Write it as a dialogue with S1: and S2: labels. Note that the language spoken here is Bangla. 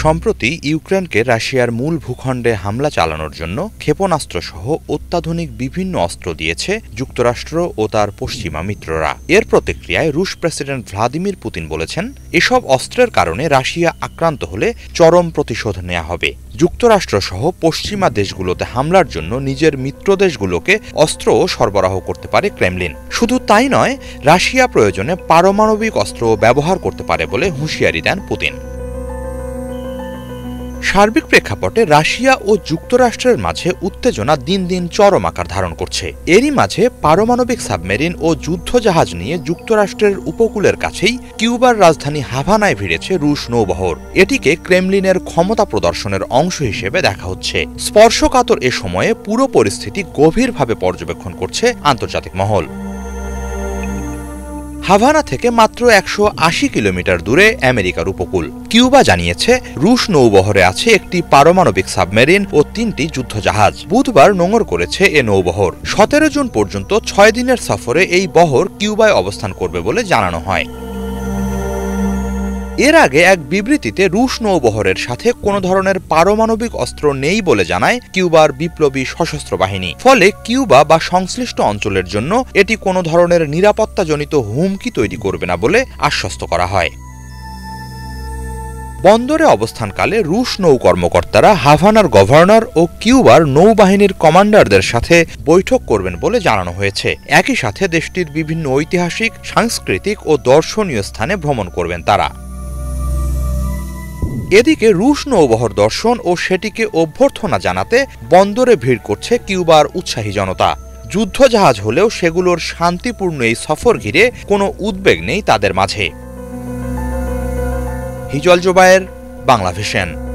S1: সম্প্রতি ইউক্রেনকে রাশিয়ার মূল ভূখণ্ডে হামলা চালানোর জন্য ক্ষেপণাস্ত্রসহ অত্যাধুনিক বিভিন্ন অস্ত্র দিয়েছে যুক্তরাষ্ট্র ও তার পশ্চিমা মিত্ররা। এর প্রতিক্রিয়ায় রুশ প্রেসিডেন্ট ভ্লাদিমির পুতিন বলেছেন, এসব অস্ত্রের কারণে রাশিয়া আক্রান্ত হলে চরম প্রতিশোধ নেওয়া হবে। যুক্তরাষ্ট্রসহ পশ্চিমা দেশগুলোতে হামলার জন্য নিজের মিত্রদেশগুলোকে অস্ত্রও সরবরাহ করতে পারে ক্রেমলিন। শুধু তাই নয়, রাশিয়া প্রয়োজনে পারমাণবিক অস্ত্রও ব্যবহার করতে পারে বলে হুঁশিয়ারি দেন পুতিন। সার্বিক প্রেক্ষাপটে রাশিয়া ও যুক্তরাষ্ট্রের মাঝে উত্তেজনা দিন দিন চরম আকার ধারণ করছে। এরই মাঝে পারমাণবিক সাবমেরিন ও যুদ্ধজাহাজ নিয়ে যুক্তরাষ্ট্রের উপকূলের কাছেই কিউবার রাজধানী হাভানায় ভিড়েছে রুশ নৌবহর। এটিকে ক্রেমলিনের ক্ষমতা প্রদর্শনের অংশ হিসেবে দেখা হচ্ছে। স্পর্শকাতর এ সময়ে পুরো পরিস্থিতি গভীরভাবে পর্যবেক্ষণ করছে আন্তর্জাতিক মহল। হাভানা থেকে মাত্র ১৮০ কিলোমিটার দূরে আমেরিকার উপকূল। কিউবা জানিয়েছে, রুশ নৌবহরে আছে একটি পারমাণবিক সাবমেরিন ও ৩টি যুদ্ধজাহাজ। বুধবার নোঙর করেছে এ নৌবহর। ১৭ জুন পর্যন্ত ৬ দিনের সফরে এই বহর কিউবায় অবস্থান করবে বলে জানানো হয়। এর আগে এক বিবৃতিতে রুশ নৌবহরের সাথে কোনো ধরনের পারমাণবিক অস্ত্র নেই বলে জানায় কিউবার বিপ্লবী সশস্ত্র বাহিনী। ফলে কিউবা বা সংশ্লিষ্ট অঞ্চলের জন্য এটি কোনো ধরনের নিরাপত্তাজনিত হুমকি তৈরি করবে না বলে আশ্বস্ত করা হয়। বন্দরে অবস্থানকালে রুশ নৌ কর্মকর্তারা হাভানার গভর্নর ও কিউবার নৌবাহিনীর কমান্ডারদের সাথে বৈঠক করবেন বলে জানানো হয়েছে। একই সাথে দেশটির বিভিন্ন ঐতিহাসিক, সাংস্কৃতিক ও দর্শনীয় স্থানে ভ্রমণ করবেন তারা। এদিকে রুশ নৌবহর দর্শন ও সেটিকে অভ্যর্থনা জানাতে বন্দরে ভিড় করছে কিউবার উৎসাহী জনতা। যুদ্ধজাহাজ হলেও সেগুলোর শান্তিপূর্ণ এই সফর ঘিরে কোনো উদ্বেগ নেই তাদের মাঝে। হিজল জোবায়ের, বাংলাভিশন।